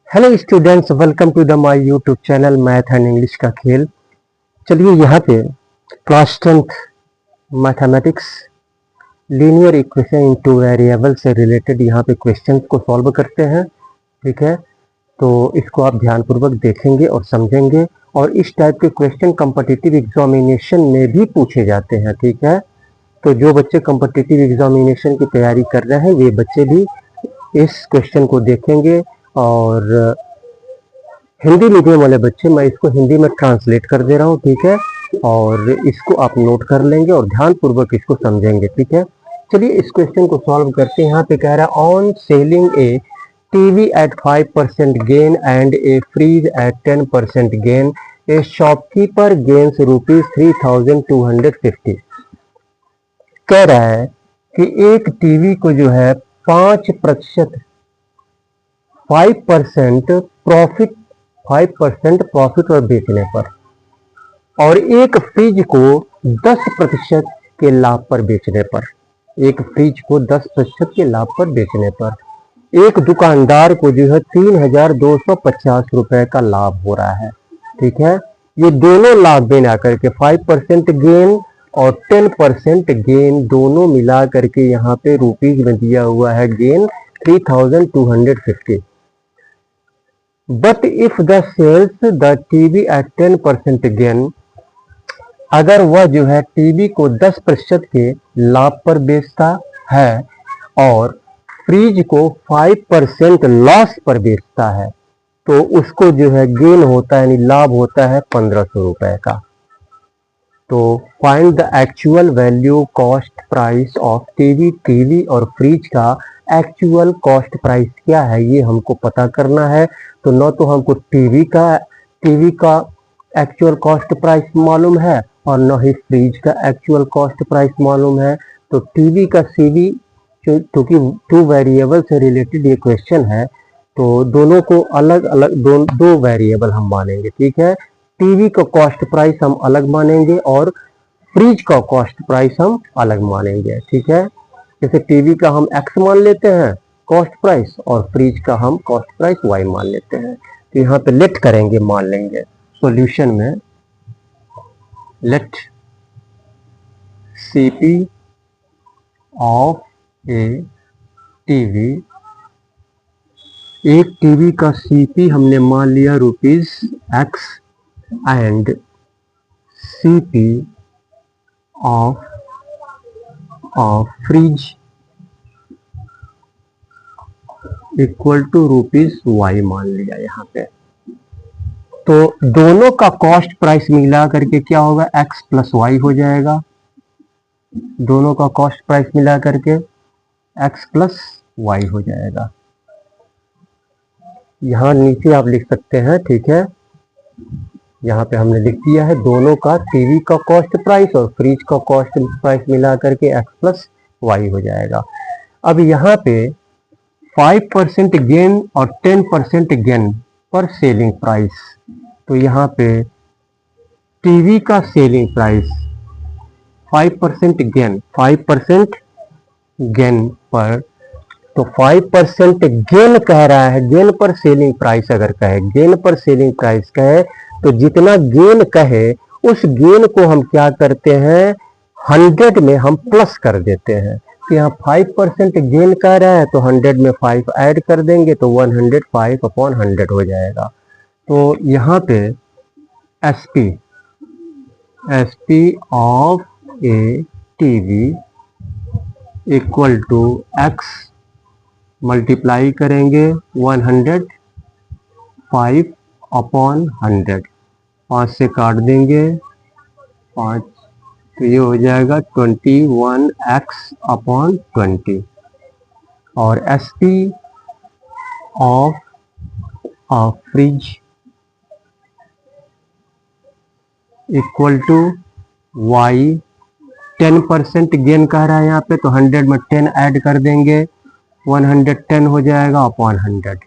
Hello students, welcome to the my YouTube channel math and English का खेल। चलिए यहाँ पे class 10th mathematics linear equation in two variable से related यहाँ पे क्वेश्चंस को सॉल्व करते हैं। ठीक है, तो इसको आप ध्यानपूर्वक देखेंगे और समझेंगे, और इस टाइप के क्वेश्चन कॉम्पिटिटिव एग्जामिनेशन में भी पूछे जाते हैं। ठीक है, तो जो बच्चे कॉम्पिटिटिव एग्जामिनेशन की तैयारी कर रहे हैं वे बच्चे भी इस क्वेश्चन को देखेंगे। और हिंदी मीडियम वाले बच्चे, मैं इसको हिंदी में ट्रांसलेट कर दे रहा हूँ। ठीक है, और इसको आप नोट कर लेंगे और ध्यानपूर्वक इसको समझेंगे। ठीक है, चलिए इस क्वेश्चन को सॉल्व करते हैं। यहाँ पे कह रहा है on selling a TV at 5% gain and a fridge at 10% gain a shopkeeper gains ₹3250। कह रहा है कि एक टीवी को जो है 5% 5% प्रॉफिट और बेचने पर, और एक फ्रिज को 10% के लाभ पर बेचने पर, एक फ्रिज को 10% के लाभ पर बेचने पर एक दुकानदार को जो है 3250 रुपए का लाभ हो रहा है। ठीक है, ये दोनों लाभ मिला करके 5% गेन और 10% गेन दोनों मिला करके यहाँ पे रुपीज में दिया हुआ है gain 3250। But if the sells the TV at 10% gain, अगर वह जो है टीवी को 10% के लाभ पर बेचता है और फ्रिज को 5% लॉस पर बेचता है, तो उसको जो है गेन होता है यानी लाभ होता है 1500 रुपए का। तो find the actual value cost price of TV और फ्रिज का एक्चुअल कॉस्ट प्राइस क्या है ये हमको पता करना है। तो न तो हमको टीवी का एक्चुअल कॉस्ट प्राइस मालूम है और न ही फ्रिज का एक्चुअल कॉस्ट प्राइस मालूम है। तो टीवी का सीवी, क्योंकि टू वेरिएबल से रिलेटेड ये क्वेश्चन है, तो दोनों को अलग अलग दो वेरिएबल हम मानेंगे। ठीक है, टीवी का कॉस्ट प्राइस हम अलग मानेंगे और फ्रिज का कॉस्ट प्राइस हम अलग मानेंगे। ठीक है, जैसे टीवी का हम x मान लेते हैं कॉस्ट प्राइस और फ्रिज का हम कॉस्ट प्राइस y मान लेते हैं। तो यहाँ पे लेट करेंगे, मान लेंगे सॉल्यूशन में let CP of a TV, एक टीवी का CP हमने मान लिया ₹X and CP of fridge equal to ₹Y मान लिया यहाँ पे। तो दोनों का कॉस्ट प्राइस मिला करके क्या होगा, X प्लस Y हो जाएगा। दोनों का कॉस्ट प्राइस मिला करके X प्लस Y हो जाएगा। यहाँ नीचे आप लिख सकते हैं। ठीक है, यहाँ पे हमने लिख दिया है दोनों का टीवी का कॉस्ट प्राइस और फ्रिज का कॉस्ट प्राइस मिला करके X प्लस Y हो जाएगा। अब यहाँ पे 5% गेन और 10% गेन पर सेलिंग प्राइस, तो यहाँ पे टीवी का सेलिंग प्राइस 5% गेन पर, तो 5% गेन कह रहा है, गेन पर सेलिंग प्राइस अगर कहे, गेन पर सेलिंग प्राइस कहे तो जितना गेन कहे उस गेन को हम क्या करते हैं 100 में हम प्लस कर देते हैं। तो यहाँ 5% गेन कह रहा है तो 100 में 5 ऐड कर देंगे तो 105/100 हो जाएगा। तो यहाँ पे SP of a TV equal to X multiply करेंगे 105/100, 5 से काट देंगे 5, तो ये हो जाएगा 21X/20। और SP of fridge equal to Y, 10% gain कह रहा है यहाँ पे, तो 100 में 10 ऐड कर देंगे 110 हो जाएगा अपॉन 100।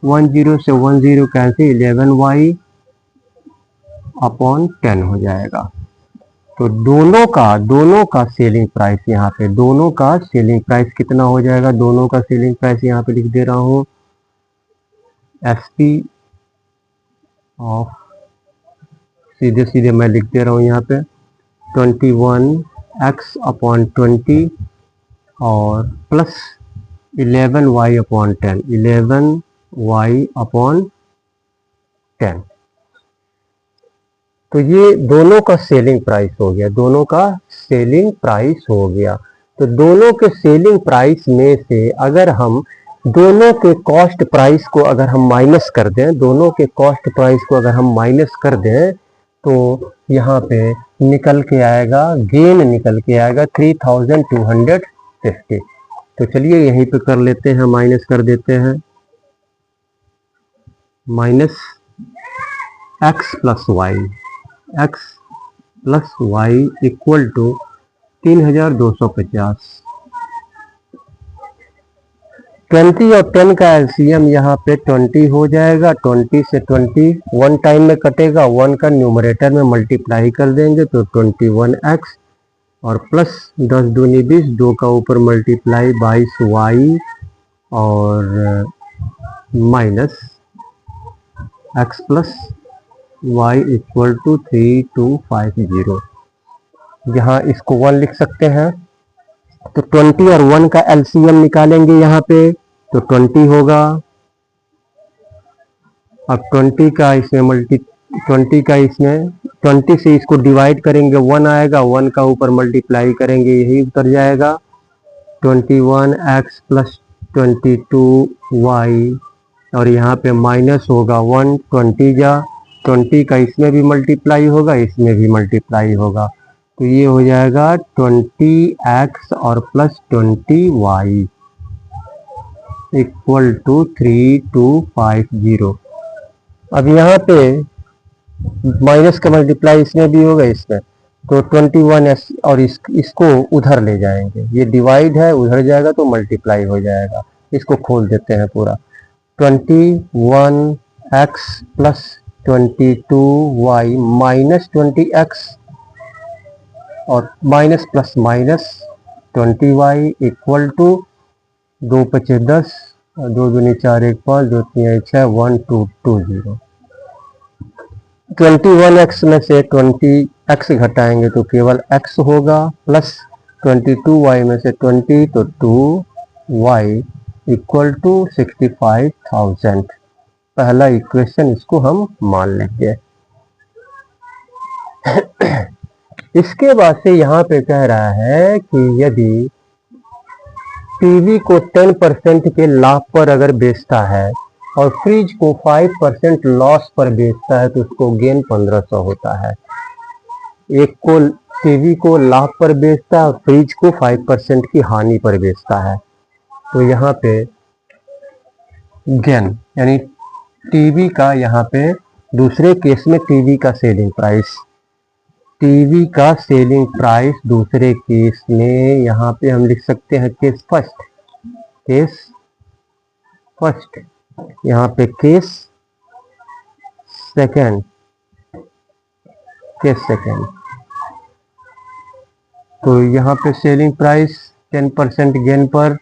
10 से 10 कैंसिल, 11Y/10 हो जाएगा। तो तो दोनों का सेलिंग प्राइस यहाँ पे, दोनों का सेलिंग प्राइस कितना हो जाएगा? दोनों का सेलिंग प्राइस यहाँ पे लिख दे रहा हूँ, एसपी ऑफ, सीधे सीधे मैं लिख दे रहा हूँ यहाँ पे 21x अपॉन 20 और plus 11y upon 10, 11y upon 10। तो ये दोनों का सेलिंग प्राइस हो गया, दोनों का सेलिंग प्राइस हो गया। तो दोनों के सेलिंग प्राइस में से अगर हम दोनों के कॉस्ट प्राइस को अगर हम माइनस कर दें, दोनों के कॉस्ट प्राइस को अगर हम माइनस कर दें तो यहाँ पे निकल के आएगा, गेन निकल के आएगा 3250। तो चलिए यहीं पे कर लेते हैं, माइनस कर देते हैं, minus x plus Y equal to 3250। 20 और 10 का एलसीएम यहाँ पे 20 हो जाएगा, 20 से 20 वन टाइम में कटेगा, 1 का न्यूमरेटर में मल्टीप्लाई कर देंगे तो 21x और प्लस 10 दूनी 20, 2 का ऊपर मल्टीप्लाई 22y और minus x plus y equal to 3250। यहाँ इसको 1 लिख सकते हैं, तो 20 और 1 का एलसीएम निकालेंगे यहाँ पे तो 20 होगा। अब 20 का इसमें 20 से इसको डिवाइड करेंगे, 1 आएगा, 1 का ऊपर मल्टीप्लाई करेंगे, यही उतर जाएगा 21x प्लस 22y और यहाँ पे माइनस होगा 1, 20 का इसमें भी मल्टीप्लाई होगा, इसमें भी मल्टीप्लाई होगा, तो ये हो जाएगा 20x और प्लस 20y इक्वल टू 3250। अब यहाँ पे माइनस का मल्टीप्लाई इसमें भी होगा, इसमें तो 21 और इसको उधर ले जाएंगे, ये डिवाइड है, उधर जाएगा तो मल्टीप्लाई हो जाएगा। इसको खोल देते हैं पूरा, 21x plus 22y minus 20x और minus plus minus 20y equal to 2 पचे 10, 2 दूनी 4, 1 5, 2 3 6, 1 2 2 0। 21x में से 20x घटाएंगे तो केवल x होगा, प्लस 22y में से 20 तो 2y इक्वल टू 65,000। पहला इक्वेशन इसको हम मान लेंगे। इसके बाद से यहाँ पे कह रहा है कि यदि टीवी को 10% के लाभ पर अगर बेचता है और फ्रिज को 5% लॉस पर बेचता है तो उसको गेन 1500 होता है। एक को टीवी को लाभ पर बेचता है और फ्रिज को 5% की हानि पर बेचता है, तो यहाँ पे गेन यानी टीवी का, यहाँ पे दूसरे केस में टीवी का सेलिंग प्राइस दूसरे केस में यहाँ पे हम लिख सकते हैं केस फर्स्ट, यहाँ पे केस सेकंड, तो यहाँ पे सेलिंग प्राइस 10% गेन पर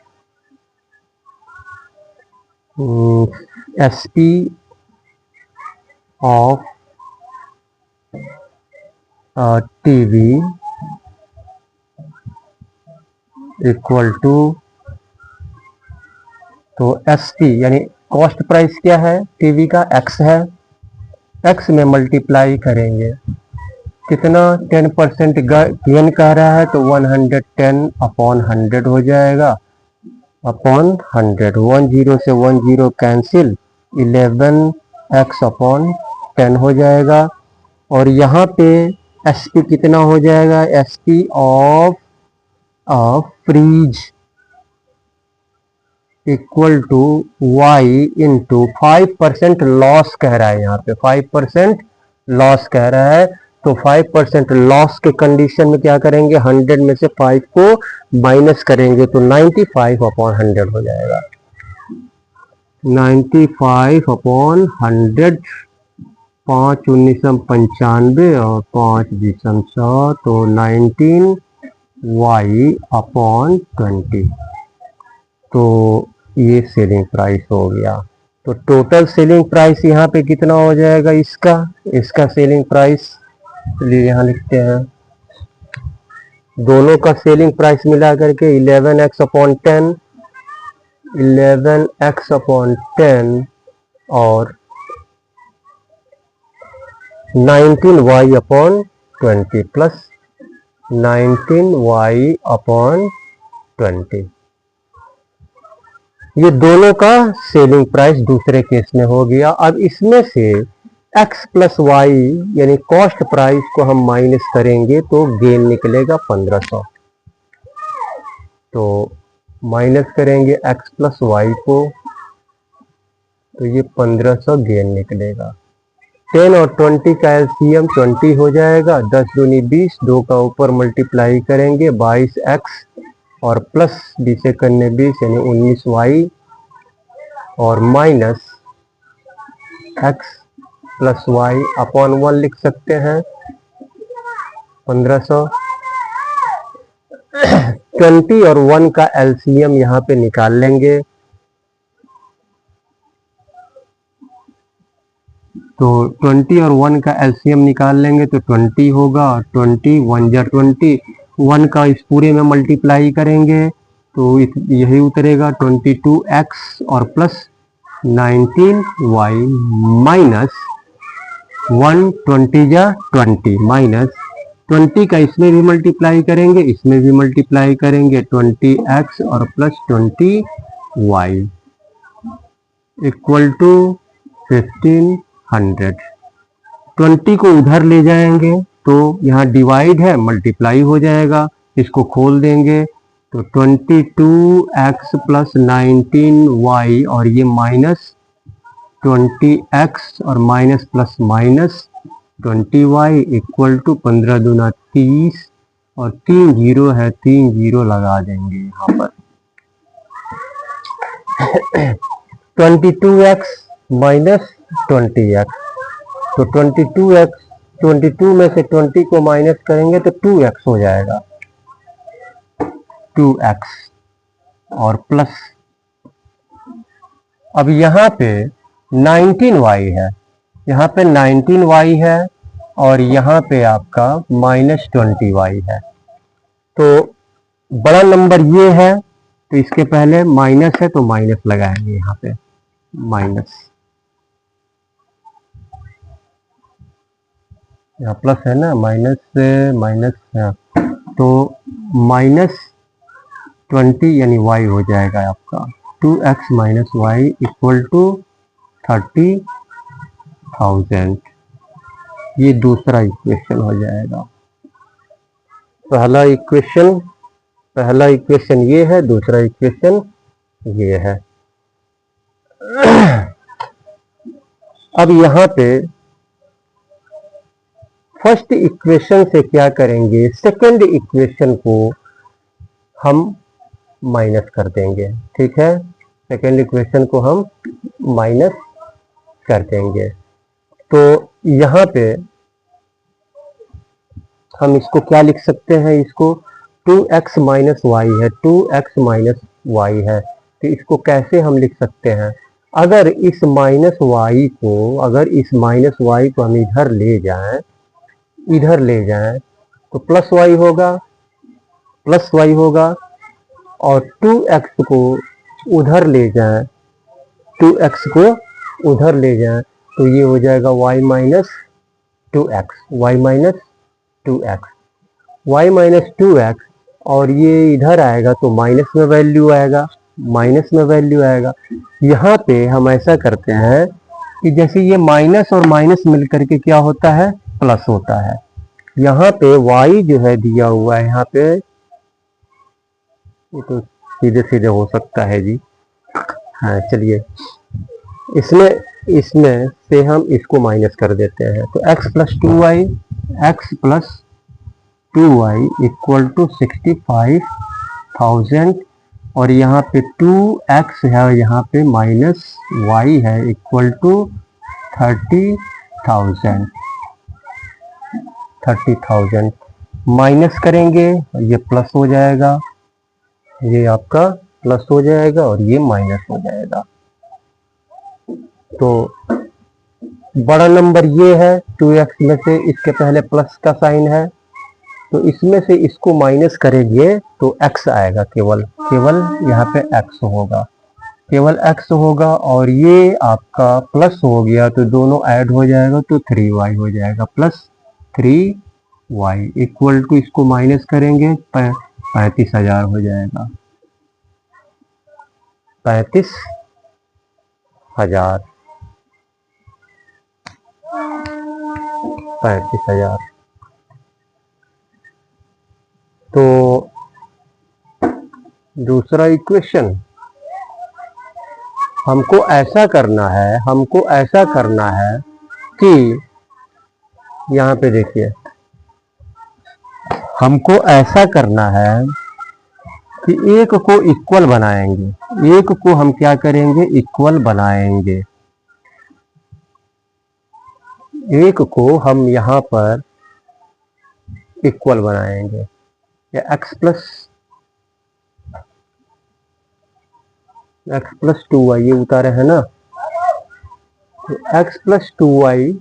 SP of TV equal to, तो एसपी यानी कॉस्ट प्राइस क्या है टीवी का, एक्स है, एक्स में मल्टीप्लाई करेंगे कितना, 10% गेन कह रहा है तो 110 अपॉन 100 हो जाएगा, अपॉन 100, 10 से 10 कैंसिल, 11x अपॉन 10 हो जाएगा। और यहाँ पे एसपी कितना हो जाएगा, SP of fridge equal to Y into 5% loss कह रहा है, यहाँ पे 5% लॉस कह रहा है, तो 5% लॉस के कंडीशन में क्या करेंगे, 100 में से 5 को माइनस करेंगे तो 95 अपॉन 100 हो जाएगा, 95 अपॉन 100 5 19 95 और 5 20 100, तो 19y/20। तो ये सेलिंग प्राइस हो गया। तो टोटल सेलिंग प्राइस यहाँ पे कितना हो जाएगा इसका सेलिंग प्राइस, चलिए यहाँ लिखते हैं। दोनों का सेलिंग प्राइस मिला करके 11x/10 और 19y/20 प्लस 19y/20। ये दोनों का सेलिंग प्राइस दूसरे केस में हो गया। अब इसमें से x प्लस वाई यानी कॉस्ट प्राइस को हम माइनस करेंगे तो गेन निकलेगा 1500। तो माइनस करेंगे x प्लस वाई को, तो ये 1500 गेन निकलेगा। 10 और 20 का एलसीएम 20 हो जाएगा। 10 दूनी 20, 2 का ऊपर मल्टीप्लाई करेंगे 22x और प्लस 20 करने 20 यानी 19y और minus x plus Y upon 1 लिख सकते हैं 1500। 20 और 1 का एलसीएम यहाँ पे निकाल लेंगे, तो 20 और 1 का एलसीएम निकाल लेंगे तो 20 होगा। 20 1 जा 20, 1 का इस पूरे में मल्टीप्लाई करेंगे तो यही उतरेगा 22x और प्लस 19y माइनस 1 20 जा 20 माइनस 20 का इसमें भी मल्टीप्लाई करेंगे, इसमें भी मल्टीप्लाई करेंगे 20x और प्लस 20y इक्वल टू 1500। 20 को उधर ले जाएंगे तो यहाँ डिवाइड है, मल्टीप्लाई हो जाएगा। इसको खोल देंगे तो 22x प्लस 19y और ये माइनस 20x और minus plus minus 20y equal to 15 दूना 30 और 3 जीरो है, 3 जीरो लगा देंगे यहाँ पर। 22x माइनस 20x, तो 22x 22 में से 20 को माइनस करेंगे तो 2x हो जाएगा, 2x और प्लस अब यहाँ पे 19y है, यहाँ पे 19y है और यहाँ पे आपका माइनस 20y है। तो बड़ा नंबर ये है तो इसके पहले माइनस है तो माइनस लगाएंगे यहाँ पे, माइनस, यहाँ प्लस है ना, माइनस से माइनस है तो माइनस 20 यानी y हो जाएगा आपका 2x minus Y equal to 30,000। ये दूसरा इक्वेशन हो जाएगा। पहला इक्वेशन ये है, दूसरा इक्वेशन ये है। अब यहाँ पे फर्स्ट इक्वेशन से क्या करेंगे, सेकंड इक्वेशन को हम माइनस कर देंगे, ठीक है। सेकंड इक्वेशन को हम माइनस कर देंगे तो यहाँ पे हम इसको क्या लिख सकते हैं, इसको 2x माइनस वाई है, 2x माइनस वाई है। तो इसको कैसे हम लिख सकते हैं, अगर इस माइनस वाई को हम इधर ले जाएं तो प्लस वाई होगा और 2x को उधर ले जाएं तो ये हो जाएगा y माइनस 2x और ये इधर आएगा तो माइनस में वैल्यू आएगा। यहाँ पे हम ऐसा करते हैं कि जैसे ये माइनस और माइनस मिलकर के क्या होता है, प्लस होता है। यहाँ पे y जो है दिया हुआ है, यहाँ पे ये तो सीधे हो सकता है जी, हाँ चलिए इसमें से हम इसको माइनस कर देते हैं तो x plus 2y equal to 65,000 और यहाँ पे 2x है, यहाँ पे माइनस y है इक्वल टू 30,000। 30,000 माइनस करेंगे, ये प्लस हो जाएगा, ये आपका प्लस हो जाएगा और ये माइनस हो जाएगा। तो बड़ा नंबर ये है, 2x में से इसके पहले प्लस का साइन है, तो इसमें से इसको माइनस करेंगे तो x आएगा, केवल यहाँ पे x होगा, केवल x होगा। और ये आपका प्लस हो गया तो दोनों ऐड हो जाएगा तो 3y हो जाएगा, प्लस 3y इक्वल टू, इसको माइनस करेंगे 35,000 हो जाएगा, 35,000। तो दूसरा इक्वेशन, हमको ऐसा करना है कि यहाँ पे देखिए, हमको ऐसा करना है कि एक को इक्वल बनाएंगे, एक को हम क्या करेंगे, इक्वल बनाएंगे। एक को हम यहाँ पर इक्वल बनाएंगे, या x प्लस 2y ये उतारे है ना, तो x प्लस 2y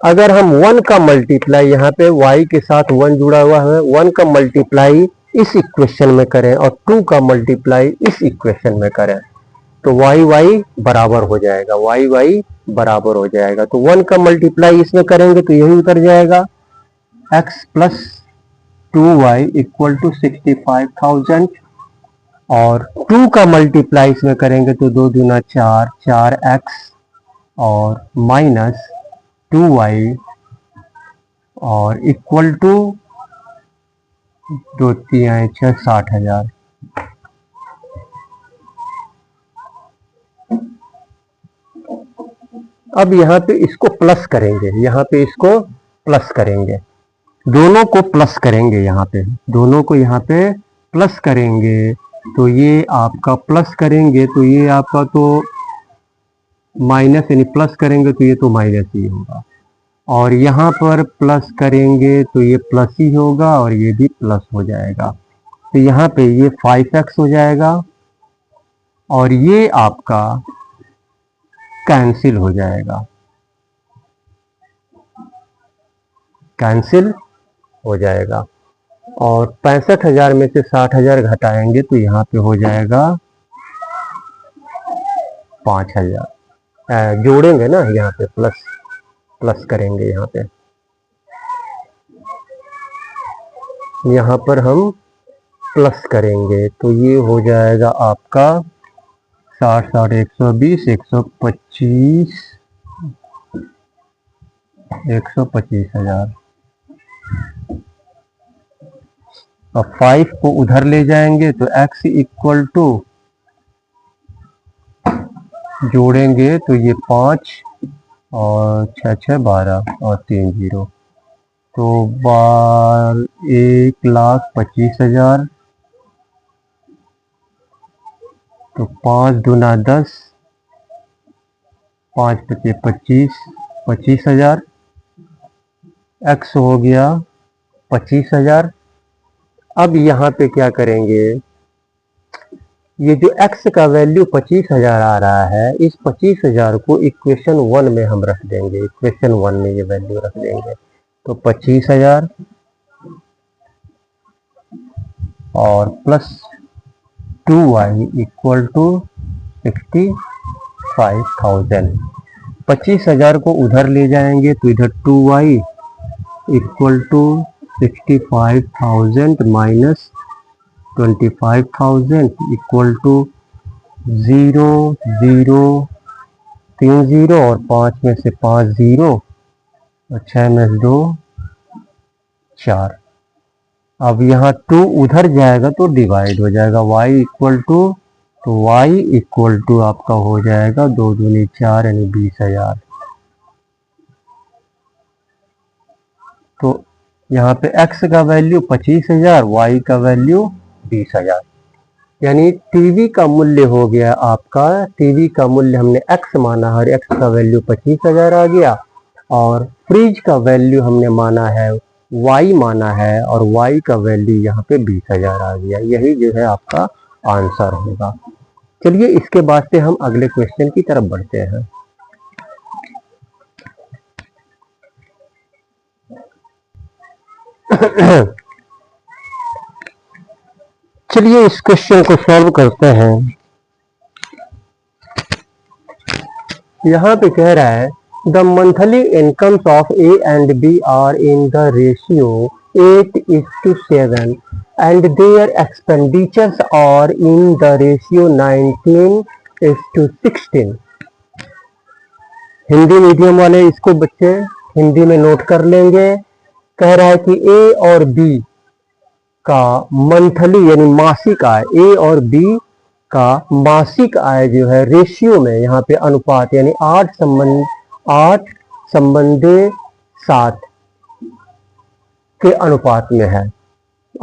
अगर हम 1 का मल्टीप्लाई, यहाँ पे y के साथ 1 जुड़ा हुआ है, 1 का मल्टीप्लाई इस इक्वेशन में करें और 2 का मल्टीप्लाई इस इक्वेशन में करें तो y बराबर हो जाएगा, y बराबर हो जाएगा। तो 1 का मल्टीप्लाई इसमें करेंगे तो यही उतर जाएगा, x plus 2y equal to 65,000, और 2 का मल्टीप्लाई इसमें करेंगे तो 2 दूना 4, 4x और माइनस 2y और इक्वल टू 2 3 6 60,000। अब यहाँ पे इसको प्लस करेंगे, यहाँ पे इसको प्लस करेंगे, दोनों को प्लस करेंगे, यहाँ पे दोनों को यहाँ पे प्लस करेंगे तो ये आपका प्लस करेंगे तो ये आपका तो माइनस, यानी प्लस करेंगे तो ये तो माइनस ही होगा, और यहाँ पर प्लस करेंगे तो ये प्लस ही होगा और ये भी प्लस हो जाएगा। तो यहाँ पे ये 5x हो जाएगा और ये आपका कैंसिल हो जाएगा, कैंसिल हो जाएगा। और 65,000 में से 60,000 घटाएंगे तो यहाँ पे हो जाएगा 5,000, जोड़ेंगे ना यहाँ पे, प्लस करेंगे यहाँ पे, यहाँ पर हम प्लस करेंगे तो ये हो जाएगा आपका 60 60 120 125 125,000। अब 5 को उधर ले जाएंगे तो x इक्वल टू, जोड़ेंगे तो ये 5 और 6 6 12 और 3 0, तो 1,25,000, तो 5 दूना 10, 5 पचे 25, 25,000, x हो गया 25,000। अब यहाँ पे क्या करेंगे, ये जो x का वैल्यू 25,000 आ रहा है, इस 25,000 को इक्वेशन 1 में हम रख देंगे, इक्वेशन 1 में ये वैल्यू रख देंगे, तो 25,000 और प्लस 2y इक्वल टू 65,000। 25,000 को उधर ले जाएंगे तो इधर 2y equal to 65,000 minus 25,000 equal to 0 0 3 0 और 5 में से 5 0 और 6 में से 2 4। अब यहाँ 2 उधर जाएगा तो डिवाइड हो जाएगा, y इक्वल टू, तो y इक्वल टू आपका हो जाएगा 2 दूनी 4 यानी 20,000। तो यहाँ पे x का वैल्यू 25,000, y का वैल्यू 20,000। यानी टीवी का मूल्य हो गया आपका, टीवी का मूल्य हमने x माना है और x का वैल्यू 25,000 आ गया, और फ्रिज का वैल्यू हमने माना है y माना है और y का वैल्यू यहाँ पे 20,000 आ गया। यही जो है आपका आंसर होगा। चलिए इसके बाद से हम अगले क्वेश्चन की तरफ बढ़ते हैं। चलिए इस क्वेश्चन को सॉल्व करते हैं। यहाँ पे कह रहा है the monthly incomes of A and B are in the ratio 8:7 and their expenditures are in the ratio 19:16। Hindi medium वाले इसको बच्चे हिंदी में नोट कर लेंगे। कह रहा है कि ए और बी का मंथली यानी मासिक आय, ए और बी का मासिक आय जो है रेशियो में, यहाँ पे अनुपात यानी 8:7 के अनुपात में है,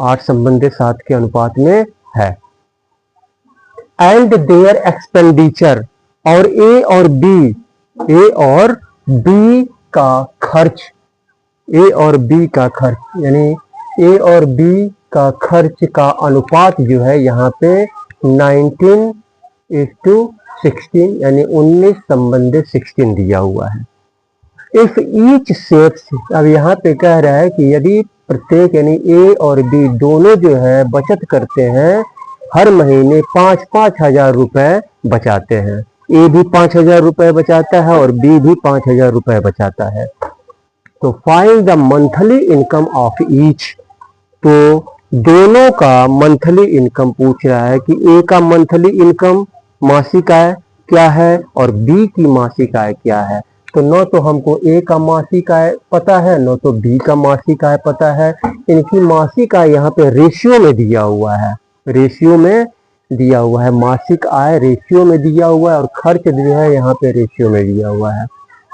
8:7 के अनुपात में है। एंड देयर एक्सपेंडिचर, और ए और बी का खर्च, ए और बी का खर्च यानी ए और बी का खर्च का अनुपात जो है यहाँ पे 19:16 यानी 19:16 दिया हुआ है। इफ ईच सेव्स, अब यहाँ पे कह रहा है कि यदि प्रत्येक यानी ए और बी दोनों जो है बचत करते हैं, हर महीने 5-5 हजार रुपए बचाते हैं, ए भी 5,000 रुपए बचाता है और बी भी 5,000 रुपए बचाता है, तो find the monthly income of each. तो दोनों का मंथली इनकम पूछ रहा है कि ए का मंथली इनकम मासिक आय क्या है और बी की मासिक आय क्या है। तो न तो हमको ए का मासिक आय पता है, न तो बी का मासिक आय पता है। इनकी मासिक आय यहाँ पे रेशियो में दिया हुआ है, रेशियो में दिया हुआ है, मासिक आय रेशियो में दिया हुआ है और खर्च जो है यहाँ पे रेशियो में दिया हुआ है।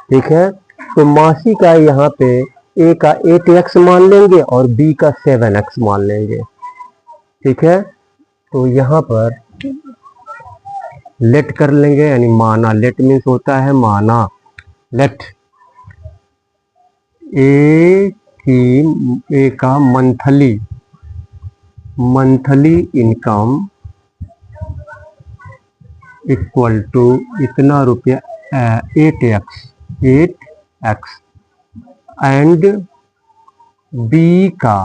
ठीक है, तो मासिक आय यहाँ पे ए का 8x मान लेंगे और बी का 7x मान लेंगे। ठीक है, तो यहाँ पर लेट कर लेंगे यानी माना, लेट मीन्स होता है माना। लेट ए का मंथली इनकम इक्वल टू इतना रुपया 8x एंड बी का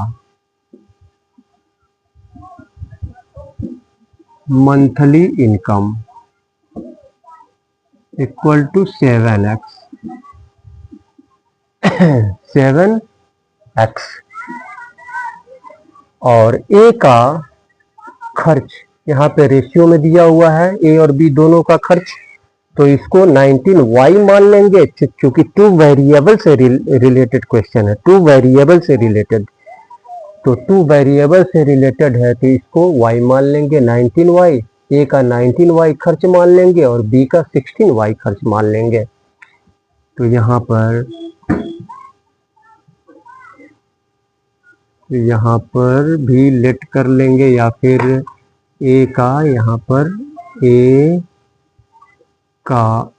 monthly income equal to 7x और ए का खर्च यहाँ पे रेशियो में दिया हुआ है, ए और बी दोनों का खर्च, तो इसको 19y मान लेंगे क्योंकि 2 वेरिएबल से रिलेटेड क्वेश्चन है, 2 वेरिएबल से रिलेटेड, तो 2 वेरिएबल से रिलेटेड है तो इसको y मान लेंगे 19y, ए का 19y खर्च मान लेंगे और बी का 16y खर्च मान लेंगे। तो यहाँ पर भी लेट कर लेंगे या फिर ए का यहाँ पर ए का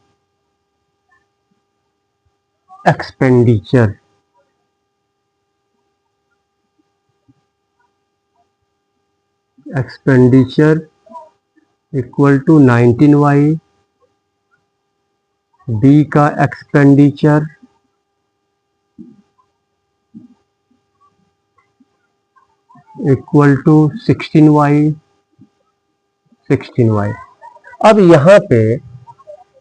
expenditure equal to 19y, B का एक्सपेंडिचर इक्वल टू 16y। अब यहाँ पे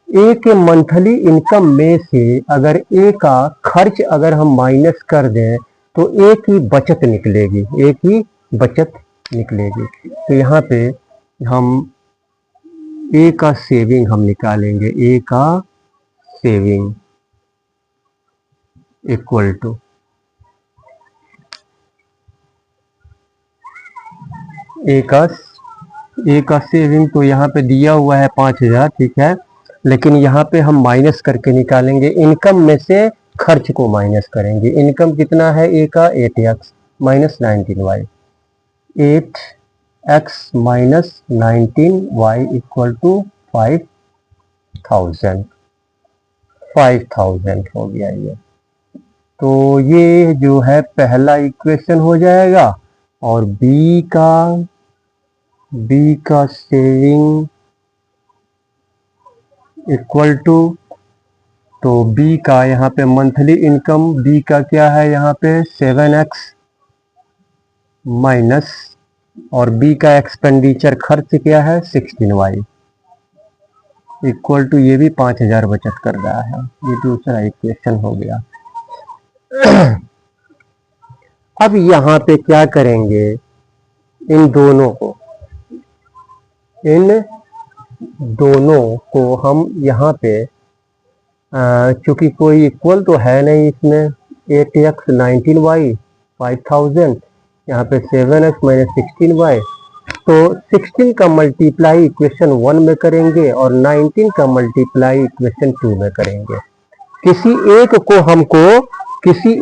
ए के मंथली इनकम में से अगर ए का खर्च अगर हम माइनस कर दें तो ए की बचत निकलेगी, ए की बचत निकलेगी। तो यहाँ पे हम ए का सेविंग हम निकालेंगे, ए का सेविंग इक्वल टू ए का सेविंग, तो यहाँ पे दिया हुआ है 5,000, ठीक है, लेकिन यहाँ पे हम माइनस करके निकालेंगे, इनकम में से खर्च को माइनस करेंगे। इनकम कितना है ए का 8x minus 19y, 8 x minus 19y equal to 5000 हो गया ये। तो ये जो है पहला इक्वेशन हो जाएगा। और b का सेविंग इक्वल टू, तो b का यहाँ पे मंथली इनकम b का क्या है यहाँ पे 7x माइनस, और b का एक्सपेंडिचर खर्च क्या है 16y इक्वल टू, ये भी 5000 बचत कर रहा है। ये दूसरा इक्वेशन हो गया। अब यहाँ पे क्या करेंगे, इन दोनों को हम यहाँ पे चूंकि कोई इक्वल तो है नहीं इसमें, 8x 19y 5000, यहाँ पे 7x माइनस 16y, तो 16 का मल्टीप्लाई इक्वेशन 1 में करेंगे और 19 का मल्टीप्लाई इक्वेशन 2 में करेंगे। किसी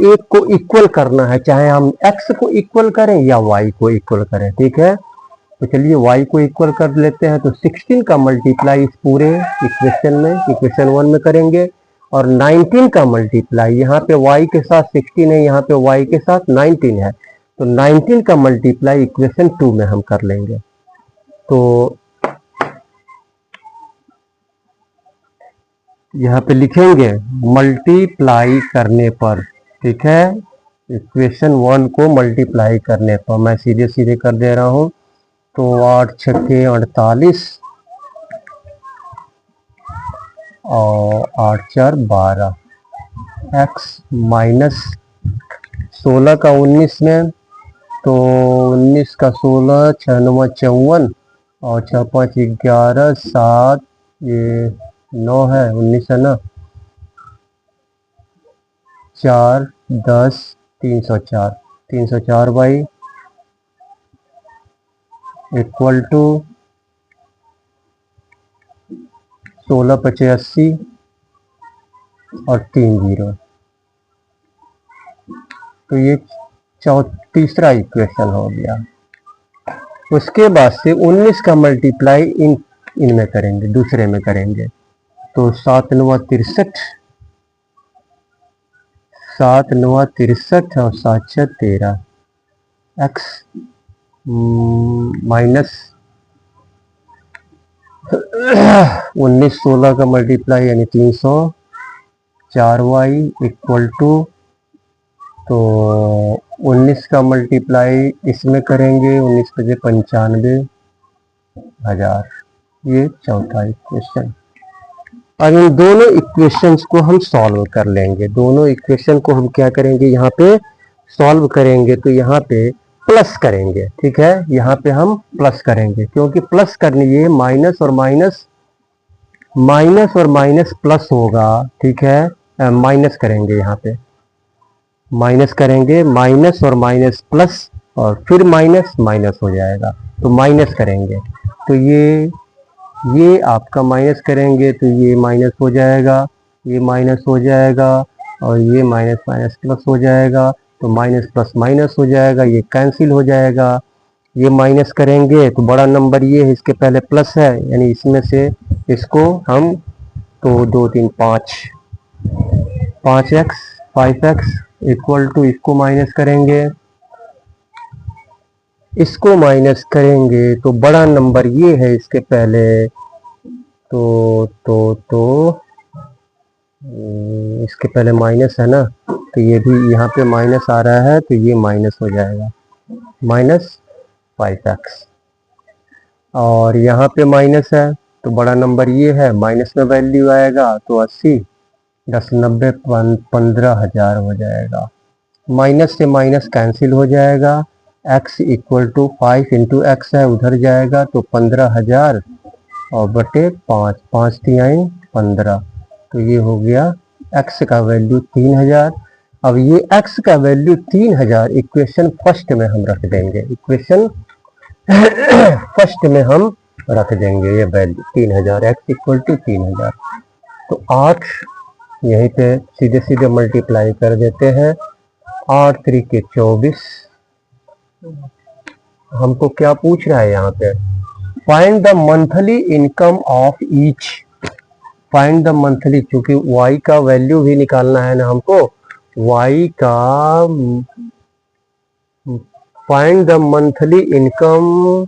एक को इक्वल करना है, चाहे हम x को इक्वल करें या y को इक्वल करें, ठीक है। तो चलिए y को इक्वल कर लेते हैं। तो 16 का मल्टीप्लाई इस पूरे इक्वेशन में, इक्वेशन 1 में करेंगे, और 19 का मल्टीप्लाई, यहाँ पे y के साथ 16 है, यहाँ पे y के साथ 19 है, तो 19 का मल्टीप्लाई इक्वेशन 2 में हम कर लेंगे। तो यहाँ पे लिखेंगे मल्टीप्लाई करने पर, ठीक है, इक्वेशन 1 को मल्टीप्लाई करने पर मैं सीधे सीधे कर दे रहा हूं। तो 8 छक्के 48 और 8 4 12, x माइनस 16 का 19 में, तो 19 का 16, 6 9 54 और 6 5 11 7, ये 9 है, 19 है ना, 4 10 304 बाई इक्वल टू 16 पचे 80 और 3 0। तो ये तीसरा इक्वेशन हो गया। उसके बाद से 19 का मल्टीप्लाई इनमें करेंगे, दूसरे में करेंगे। तो 7 9 63, 7 9 63 और 7 6 13, x माइनस 19 16 का मल्टीप्लाई यानी 304y इक्वल टू, तो 19 का मल्टीप्लाई इसमें करेंगे, 19 बजे 95,000। ये चौथा इक्वेशन। अब इन दोनों इक्वेशंस को हम सॉल्व कर लेंगे। दोनों इक्वेशन को हम क्या करेंगे, यहाँ पे सॉल्व करेंगे, तो यहाँ पे प्लस करेंगे, ठीक है। यहाँ पे हम प्लस करेंगे, क्योंकि प्लस करने ये माइनस और माइनस प्लस होगा, ठीक है। माइनस करेंगे, यहाँ पे माइनस करेंगे, माइनस और माइनस प्लस, और फिर माइनस माइनस हो जाएगा, तो माइनस करेंगे। तो ये आपका माइनस करेंगे तो ये माइनस हो जाएगा, ये माइनस हो जाएगा, और ये माइनस माइनस प्लस हो जाएगा, तो माइनस प्लस माइनस हो जाएगा, ये कैंसिल हो जाएगा। ये माइनस करेंगे तो बड़ा नंबर ये है, इसके पहले प्लस है, यानी इसमें से इसको हम, तो 2 3 5x 5x इक्वल टू, इसको माइनस करेंगे, इसको माइनस करेंगे, तो बड़ा नंबर ये है इसके पहले, तो इसके पहले माइनस है ना, तो ये भी यहाँ पे माइनस आ रहा है, तो ये माइनस हो जाएगा, माइनस 5x। और यहाँ पे माइनस है, तो बड़ा नंबर ये है, माइनस में वैल्यू आएगा, तो 80 10 90 15,000 हो जाएगा। माइनस से माइनस कैंसिल हो जाएगा, x equal to 5 into X है, उधर जाएगा, तो 15,000 और बटे 5, 5 3 15, तो ये हो गया x का वैल्यू 3000। अब ये x का वैल्यू 3000 इक्वेशन फर्स्ट में हम रख देंगे, इक्वेशन फर्स्ट में हम रख देंगे ये वैल्यू 3000, x इक्वल टू 3000। तो 8 यहीं पे सीधे सीधे मल्टीप्लाई कर देते हैं, 8 3 के 24 हमको क्या पूछ रहा है यहाँ पे, find the monthly income of each. Find the monthly, क्योंकि y का वैल्यू भी निकालना है ना हमको, y का find the monthly income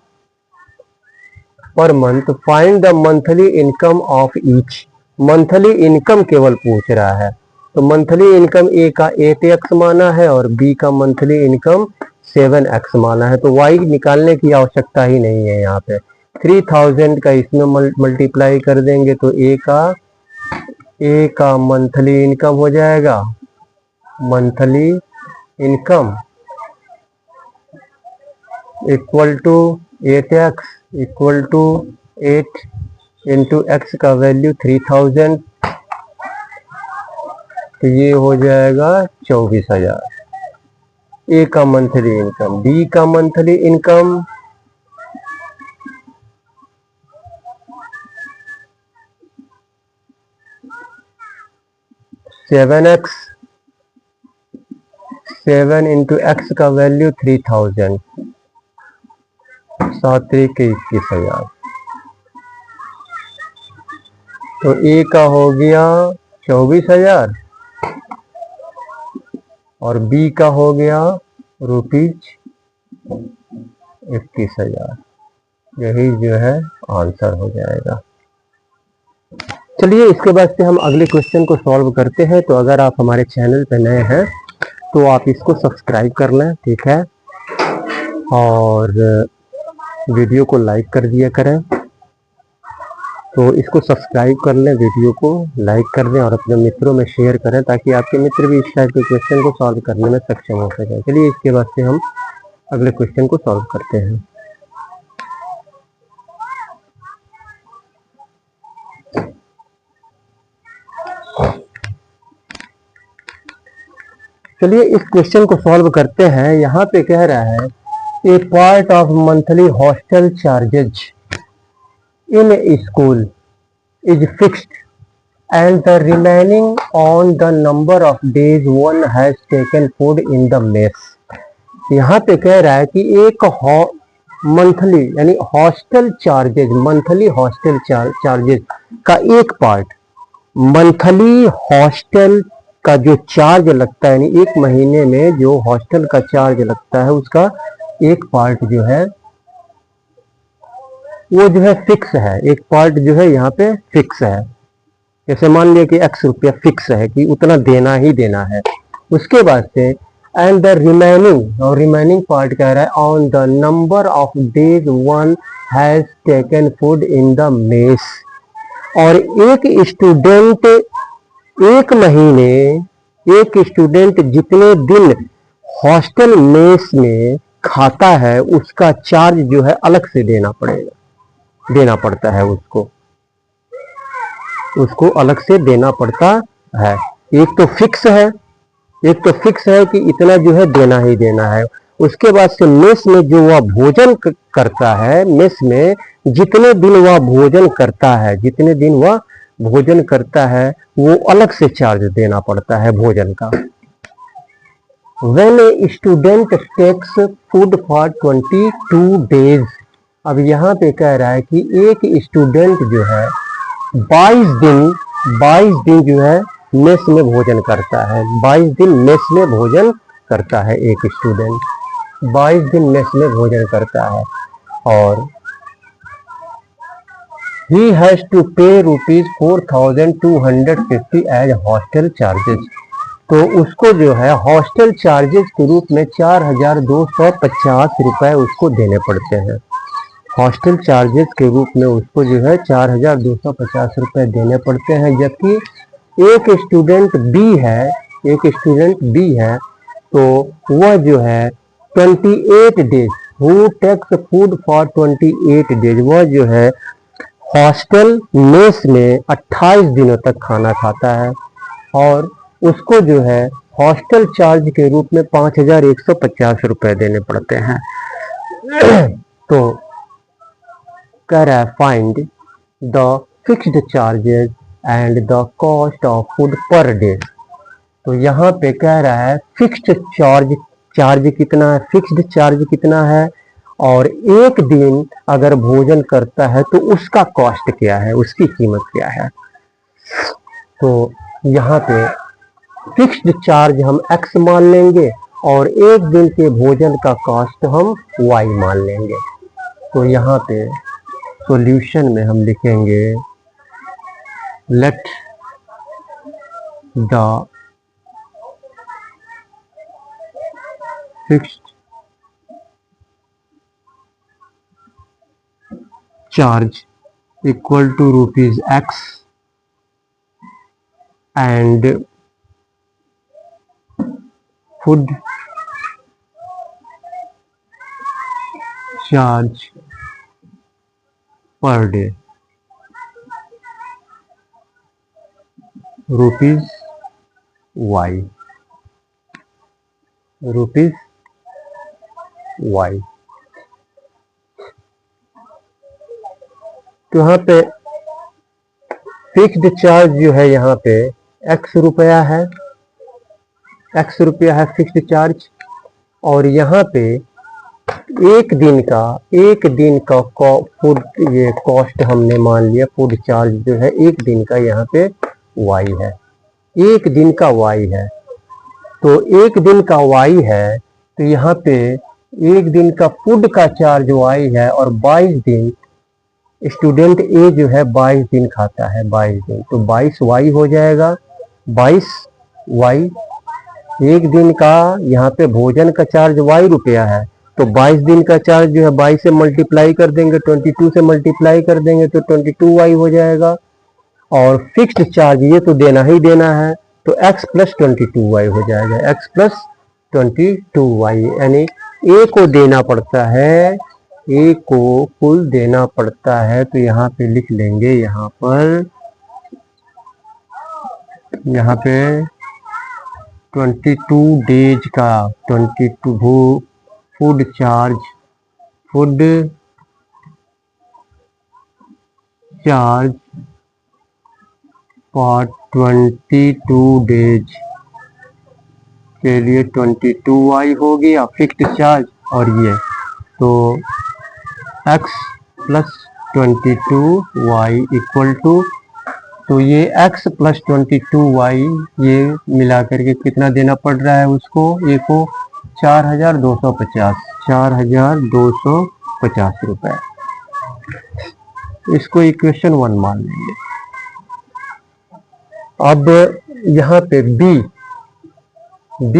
per month, find the monthly income of each. Monthly income केवल पूछ रहा है, तो मंथली इनकम ए का 8x माना है और बी का मंथली इनकम 7x माना है, तो y निकालने की आवश्यकता ही नहीं है यहाँ पे। 3000 का इसमें मल्टीप्लाई कर देंगे तो ए का मंथली इनकम हो जाएगा, monthly income equal to 8x equal to 8 into X का वैल्यू 3000, तो ये हो जाएगा 24,000 ए का मंथली इनकम। बी का monthly income 7x, 7 into X का वैल्यू 3000, 7 के 21,000, तो ए का हो गया 24,000 और बी का हो गया रुपीज 21,000। यही जो है आंसर हो जाएगा। चलिए इसके बाद से हम अगले क्वेश्चन को सॉल्व करते हैं। तो अगर आप हमारे चैनल पर नए हैं तो आप इसको सब्सक्राइब कर लें, ठीक है, और वीडियो को लाइक कर दिया करें। तो इसको सब्सक्राइब कर लें, वीडियो को लाइक कर दें और अपने मित्रों में शेयर करें ताकि आपके मित्र भी इस टाइप के क्वेश्चन को सॉल्व करने में सक्षम हो सकें। चलिए इसके बाद से हम अगले क्वेश्चन को सॉल्व करते हैं। चलिए इस क्वेश्चन को सॉल्व करते हैं। यहाँ पे कह रहा है a part of monthly hostel charges in school is fixed and the remaining on the number of days one has taken food in the mess. यहाँ पे कह रहा है कि एक मंथली यानी hostel charges, monthly hostel charges का एक पार्ट, मंथली हॉस्टल का जो चार्ज लगता है, यानी एक महीने में जो हॉस्टल का चार्ज लगता है उसका एक पार्ट जो है वो जो है फिक्स है। एक पार्ट जो है यहाँ पे फिक्स है, जैसे मान लिया कि x रुपया फिक्स है कि उतना देना ही देना है। उसके बाद से एंड द रिमेनिंग, और रिमेनिंग पार्ट कह रहा है on the number of days one has taken food in the mess. और एक स्टूडेंट एक महीने, एक स्टूडेंट जितने दिन हॉस्टल मेस में खाता है उसका चार्ज जो है अलग से देना पड़ता है, उसको अलग से देना पड़ता है। एक तो फिक्स है कि इतना जो है देना ही देना है। उसके बाद से मेस में जो वह भोजन करता है, मेस में जितने दिन वह भोजन करता है वो अलग से चार्ज देना पड़ता है भोजन का। When a student takes food for 22 days, अब यहाँ पे कह रहा है कि एक स्टूडेंट जो है 22 दिन जो है मेस में भोजन करता है। 22 दिन मेस में भोजन करता है एक स्टूडेंट, 22 दिन मेस में भोजन करता है और he has to pay rupees 4,250 as hostel charges। तो उसको जो है हॉस्टल चार्जेस के रूप में 4,250 रुपए उसको देने पड़ते हैं। हॉस्टल चार्जेस के रूप में उसको जो है 4,250 रुपए देने पड़ते हैं। जबकि एक स्टूडेंट बी है तो वह जो है 28 days, who takes food for 28 days, वह जो है हॉस्टल मेस में 28 दिनों तक खाना खाता है और उसको जो है हॉस्टल चार्ज के रूप में 5,150 रुपए देने पड़ते हैं। तो कह रहा है find the fixed charges and the cost of food per day. तो यहाँ पे कह रहा है फिक्स्ड चार्ज कितना है, फिक्स्ड चार्ज कितना है और एक दिन अगर भोजन करता है तो उसका कॉस्ट क्या है, उसकी कीमत क्या है। तो यहाँ पे फिक्स्ड चार्ज हम x मान लेंगे और एक दिन के भोजन का कॉस्ट हम y मान लेंगे। तो यहाँ पे सॉल्यूशन में हम लिखेंगे let the fixed charge equal to rupees x and food charge per day rupees y, rupees y। तो यहाँ पे फिक्स्ड चार्ज जो है यहाँ पे x रुपया है, x रुपया है फिक्स्ड चार्ज। और यहाँ पे एक दिन का फूड ये कॉस्ट हमने मान लिया, फूड चार्ज जो है एक दिन का यहाँ पे y है, एक दिन का y है। तो एक दिन का y है तो यहाँ पे एक दिन का फूड का चार्ज y है और 22 दिन स्टूडेंट ए जो है 22 दिन खाता है, 22 दिन, तो 22y हो जाएगा। 22y एक दिन का यहाँ पे भोजन का चार्ज y रुपया है, तो 22 दिन का चार्ज जो है 22 से मल्टीप्लाई कर देंगे, 22 से मल्टीप्लाई कर देंगे तो 22y हो जाएगा। और फिक्स्ड चार्ज ये तो देना ही देना है, तो x प्लस 22y हो जाएगा, x प्लस 22y। यानी ए को देना पड़ता है, ए को कुल देना पड़ता है। तो यहाँ पे लिख लेंगे, यहाँ पे 22 डेज का 22 फूड चार्ज फॉर 22 डेज के लिए 22y हो गया फिक्स्ड चार्ज। और ये तो x plus 22y equal to, तो ये x प्लस 22y ये मिला करके कितना देना पड़ रहा है उसको, ये को 4250 रुपए। इसको इक्वेशन 1 मान लेंगे। अब यहाँ पे b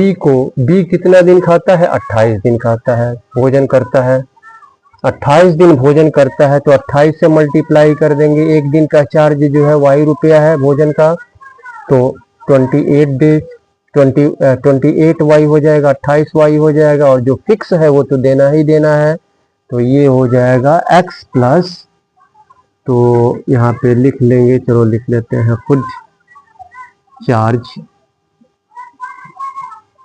कितना दिन खाता है, 28 दिन खाता है, भोजन करता है, 28 दिन भोजन करता है। तो 28 से मल्टीप्लाई कर देंगे, एक दिन का चार्ज जो है y रुपया है भोजन का, तो 28y हो जाएगा, 28y हो जाएगा। और जो फिक्स है वो तो देना ही देना है, तो ये हो जाएगा x प्लस, तो यहाँ पे लिख लेंगे, चलो लिख लेते हैं फूड चार्ज,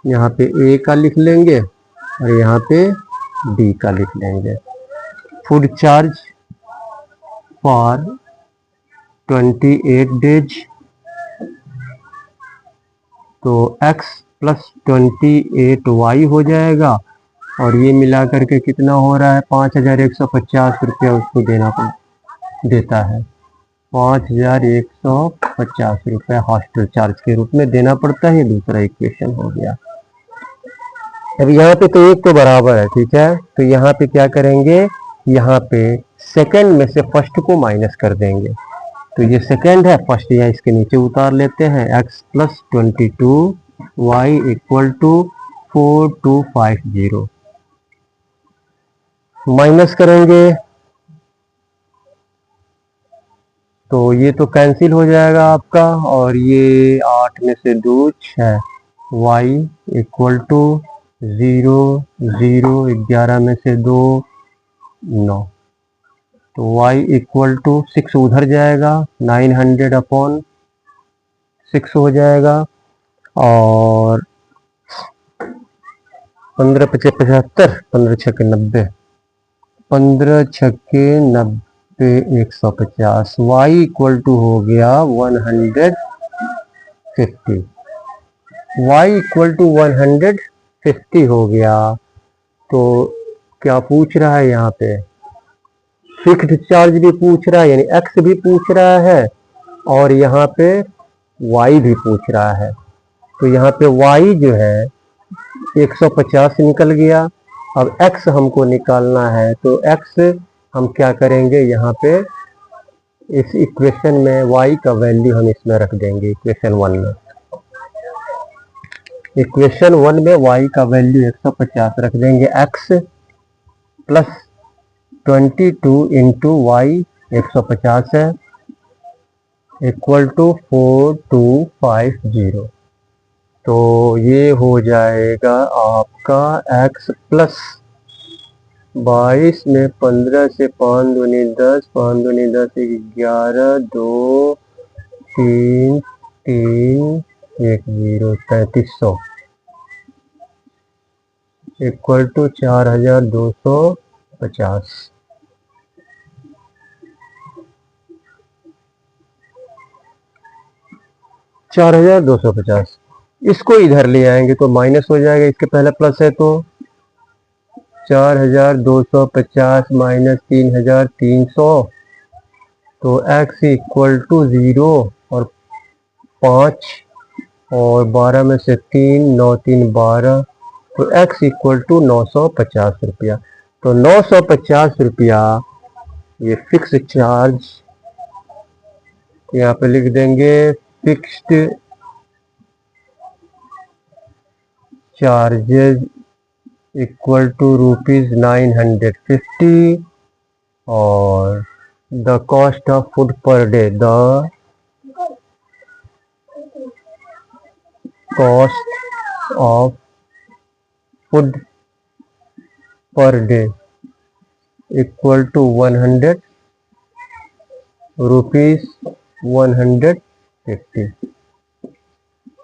यहाँ पे a का लिख लेंगे और यहाँ पे b का लिख लेंगे। फूड चार्ज फॉर 28 डेज, तो x प्लस 28y हो जाएगा। और ये मिला करके कितना हो रहा है, 5150 रुपया उसको देता है, 5150 रुपया हॉस्टल चार्ज के रूप में देना पड़ता है। ये दूसरा इक्वेशन हो गया। अब यहाँ पे तो एक तो बराबर है, ठीक है। तो यहाँ पे क्या करेंगे, यहाँ पे सेकंड में से फर्स्ट को माइनस कर देंगे, तो ये सेकंड है, फर्स्ट यहाँ इसके नीचे उतार लेते हैं। x plus 22y equal to 4250 minus करेंगे तो ये तो कैंसिल हो जाएगा आपका, और ये 8 में से 2 6, y इक्वल टू 0 0, 11 में से 2 9, तो y इक्वल टू 6 उधर जाएगा, 900/6 हो जाएगा। और 15 × 5 = 75, 15 × 6 = 90, 15 × 6 = 90, 150। y इक्वल टू हो गया 150, y इक्वल टू 150 हो गया। तो क्या पूछ रहा है यहाँ पे, फिक्स्ड चार्ज भी पूछ रहा है, यानी एक्स भी पूछ रहा है, और यहाँ पे वाई भी पूछ रहा है। तो यहाँ पे वाई जो है 150 निकल गया। अब एक्स हमको निकालना है, तो एक्स हम क्या करेंगे, यहाँ पे इस इक्वेशन में वाई का वैल्यू हम इसमें रख देंगे। इक्वेशन 1 में, इक्वेशन 1 में वाई का वैल्यू 150 रख देंगे। एक्स प्लस 22 इंटू वाई 150 है, इक्वल टू 4250। तो ये हो जाएगा आपका x प्लस 22 में 15 से 5 दूनी 10, 5 दूनी 10, 11, 2, 3, 3, 1, 0, 3300 इक्वल टू 4250। $4250। इसको इधर ले आएंगे तो माइनस हो जाएगा, इसके पहले प्लस है तो 4250 माइनस 3300, तो x इक्वल टू 0 और 5 और 12 में से 3, 9 3 12, तो x इक्वल टू 950 रुपया। तो 950 रुपया ये फिक्स चार्ज, यहाँ पे लिख देंगे फिक्स्ड चार्जेस इक्वल टू ₹950 और the cost of food per day, the cost of food per day equal to 100 rupees 150।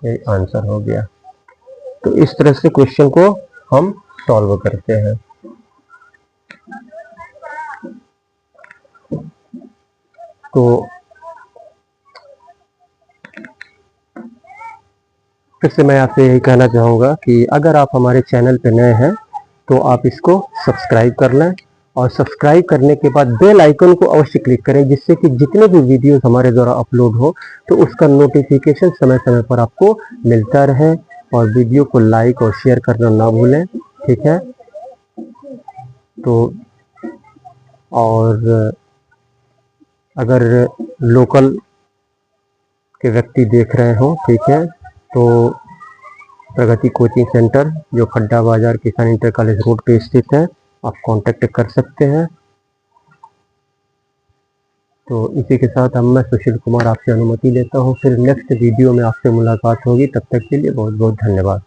ये आंसर हो गया। तो इस तरह से क्वेश्चन को हम सॉल्व करते हैं। तो फिर से मैं आपसे यही कहना चाहूँगा कि अगर आप हमारे चैनल पर नए हैं तो आप इसको सब्सक्राइब कर लें, और सब्सक्राइब करने के बाद बेल आइकन को अवश्य क्लिक करें, जिससे कि जितने भी वीडियोस हमारे द्वारा अपलोड हो तो उसका नोटिफिकेशन समय समय पर आपको मिलता रहे। और वीडियो को लाइक और शेयर करना ना भूलें, ठीक है। तो और अगर लोकल के व्यक्ति देख रहे हो, ठीक है, तो प्रगति कोचिंग सेंटर जो खड्डा बाजार किसान इंटर कॉलेज रोड पे स्थित है, आप कांटेक्ट कर सकते हैं। तो इसी के साथ मैं सुशील कुमार आपसे अनुमति लेता हूँ। फिर नेक्स्ट वीडियो में आपसे मुलाकात होगी, तब तक के लिए बहुत बहुत धन्यवाद।